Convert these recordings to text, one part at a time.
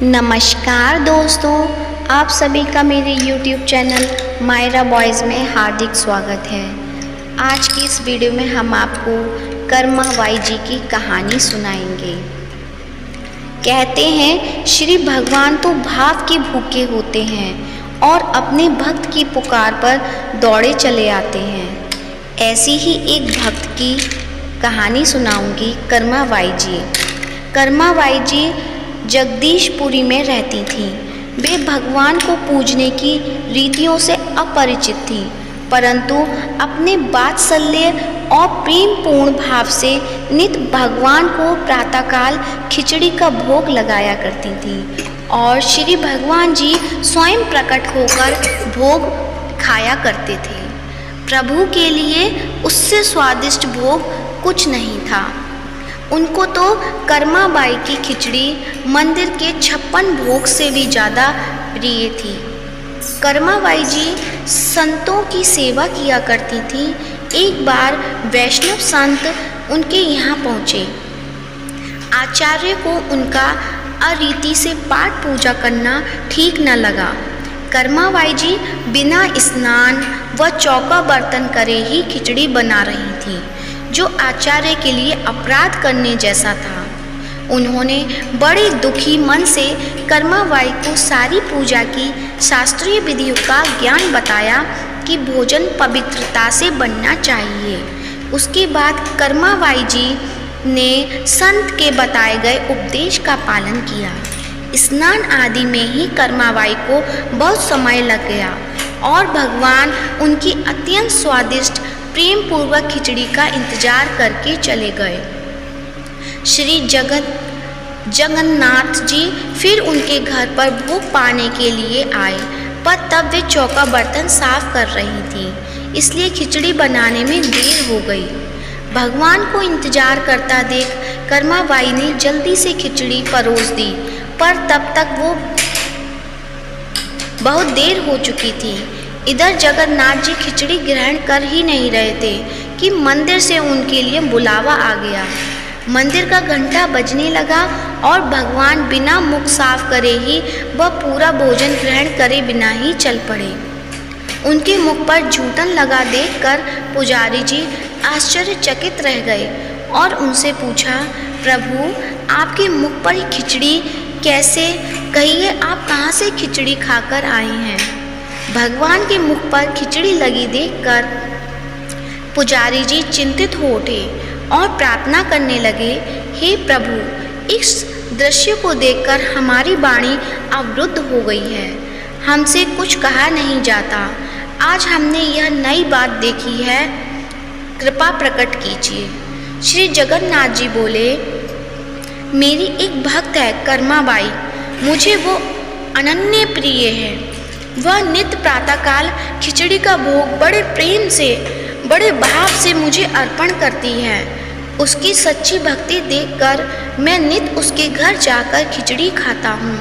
नमस्कार दोस्तों, आप सभी का मेरे YouTube चैनल मायरा बॉयज़ में हार्दिक स्वागत है। आज की इस वीडियो में हम आपको कर्मा बाई जी की कहानी सुनाएंगे। कहते हैं श्री भगवान तो भाव के भूखे होते हैं और अपने भक्त की पुकार पर दौड़े चले आते हैं। ऐसी ही एक भक्त की कहानी सुनाऊंगी, कर्मा बाई जी। कर्मा बाई जी जगदीशपुरी में रहती थीं। वे भगवान को पूजने की रीतियों से अपरिचित थीं, परंतु अपने वात्सल्य और प्रेम पूर्ण भाव से नित भगवान को प्रातःकाल खिचड़ी का भोग लगाया करती थीं और श्री भगवान जी स्वयं प्रकट होकर भोग खाया करते थे। प्रभु के लिए उससे स्वादिष्ट भोग कुछ नहीं था। उनको तो कर्मा बाई की खिचड़ी मंदिर के 56 भोग से भी ज़्यादा प्रिय थी। कर्मा बाई जी संतों की सेवा किया करती थी। एक बार वैष्णव संत उनके यहाँ पहुँचे। आचार्य को उनका अरीति से पाठ पूजा करना ठीक न लगा। कर्मा बाई जी बिना स्नान व चौका बर्तन करे ही खिचड़ी बना रही थी, जो आचार्य के लिए अपराध करने जैसा था। उन्होंने बड़े दुखी मन से कर्मा बाई को सारी पूजा की शास्त्रीय विधियों का ज्ञान बताया कि भोजन पवित्रता से बनना चाहिए। उसके बाद कर्मा बाई जी ने संत के बताए गए उपदेश का पालन किया। स्नान आदि में ही कर्मा बाई को बहुत समय लग गया और भगवान उनकी अत्यंत स्वादिष्ट प्रेम पूर्वक खिचड़ी का इंतजार करके चले गए। श्री जगन्नाथ जी फिर उनके घर पर भोग पाने के लिए आए, पर तब वे चौका बर्तन साफ कर रही थी, इसलिए खिचड़ी बनाने में देर हो गई। भगवान को इंतजार करता देख कर्मा बाई ने जल्दी से खिचड़ी परोस दी, पर तब तक वो बहुत देर हो चुकी थी। इधर जगन्नाथ जी खिचड़ी ग्रहण कर ही नहीं रहे थे कि मंदिर से उनके लिए बुलावा आ गया। मंदिर का घंटा बजने लगा और भगवान बिना मुख साफ करे ही वह पूरा भोजन ग्रहण करे बिना ही चल पड़े। उनके मुख पर जूठन लगा देखकर पुजारी जी आश्चर्यचकित रह गए और उनसे पूछा, प्रभु आपके मुख पर खिचड़ी कैसे? कहिए आप कहाँ से खिचड़ी खाकर आए हैं? भगवान के मुख पर खिचड़ी लगी देखकर पुजारी जी चिंतित हो उठे और प्रार्थना करने लगे, हे प्रभु, इस दृश्य को देखकर हमारी वाणी अवरुद्ध हो गई है। हमसे कुछ कहा नहीं जाता। आज हमने यह नई बात देखी है, कृपा प्रकट कीजिए। श्री जगन्नाथ जी बोले, मेरी एक भक्त है कर्मा बाई, मुझे वो अनन्य प्रिय है। वह नित्य प्रातःकाल खिचड़ी का भोग बड़े प्रेम से, बड़े भाव से मुझे अर्पण करती है। उसकी सच्ची भक्ति देखकर मैं नित्य उसके घर जाकर खिचड़ी खाता हूँ।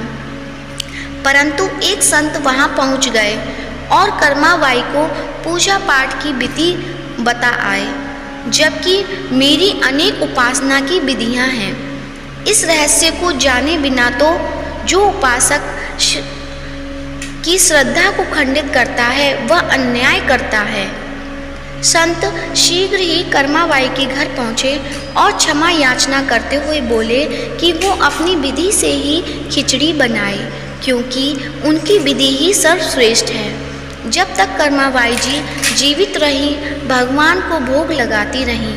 परंतु एक संत वहाँ पहुँच गए और कर्मा बाई को पूजा पाठ की विधि बता आए, जबकि मेरी अनेक उपासना की विधियाँ हैं। इस रहस्य को जाने बिना तो जो उपासक की श्रद्धा को खंडित करता है वह अन्याय करता है। संत शीघ्र ही कर्मा बाई के घर पहुँचे और क्षमा याचना करते हुए बोले कि वो अपनी विधि से ही खिचड़ी बनाए, क्योंकि उनकी विधि ही सर्वश्रेष्ठ है। जब तक कर्मा बाई जी जीवित रही भगवान को भोग लगाती रहीं।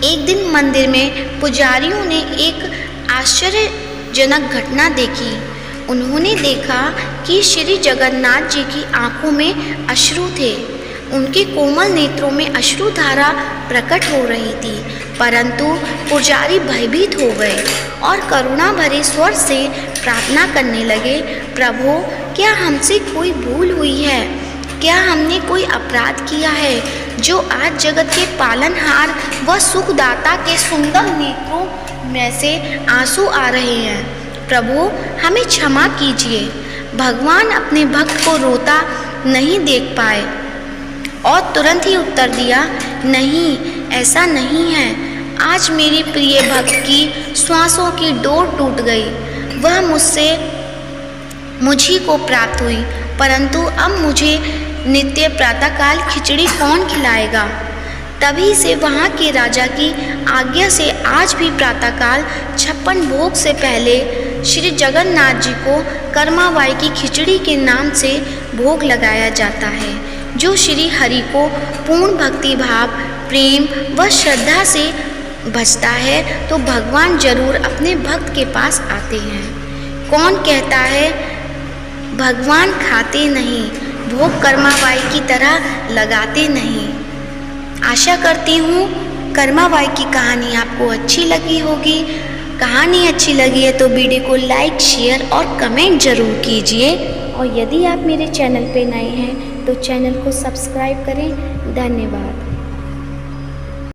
एक दिन मंदिर में पुजारियों ने एक आश्चर्यजनक घटना देखी। उन्होंने देखा कि श्री जगन्नाथ जी की आंखों में अश्रु थे। उनके कोमल नेत्रों में अश्रुधारा प्रकट हो रही थी, परंतु पुजारी भयभीत हो गए और करुणा भरे स्वर से प्रार्थना करने लगे, प्रभु क्या हमसे कोई भूल हुई है? क्या हमने कोई अपराध किया है जो आज जगत के पालनहार व सुखदाता के सुंदर नेत्रों में से आंसू आ रहे हैं? प्रभु हमें क्षमा कीजिए। भगवान अपने भक्त को रोता नहीं देख पाए और तुरंत ही उत्तर दिया, नहीं, ऐसा नहीं है। आज मेरी प्रिय भक्त की श्वासों की डोर टूट गई। वह मुझी को प्राप्त हुई, परंतु अब मुझे नित्य प्रातःकाल खिचड़ी कौन खिलाएगा। तभी से वहाँ के राजा की आज्ञा से आज भी प्रातःकाल 56 भोग से पहले श्री जगन्नाथ जी को कर्माबाई की खिचड़ी के नाम से भोग लगाया जाता है। जो श्री हरि को पूर्ण भक्ति भाव, प्रेम व श्रद्धा से भजता है तो भगवान जरूर अपने भक्त के पास आते हैं। कौन कहता है भगवान खाते नहीं, भोग कर्माबाई की तरह लगाते नहीं। आशा करती हूँ कर्माबाई की कहानी आपको अच्छी लगी होगी। कहानी अच्छी लगी है तो वीडियो को लाइक, शेयर और कमेंट ज़रूर कीजिए। और यदि आप मेरे चैनल पे नए हैं तो चैनल को सब्सक्राइब करें। धन्यवाद।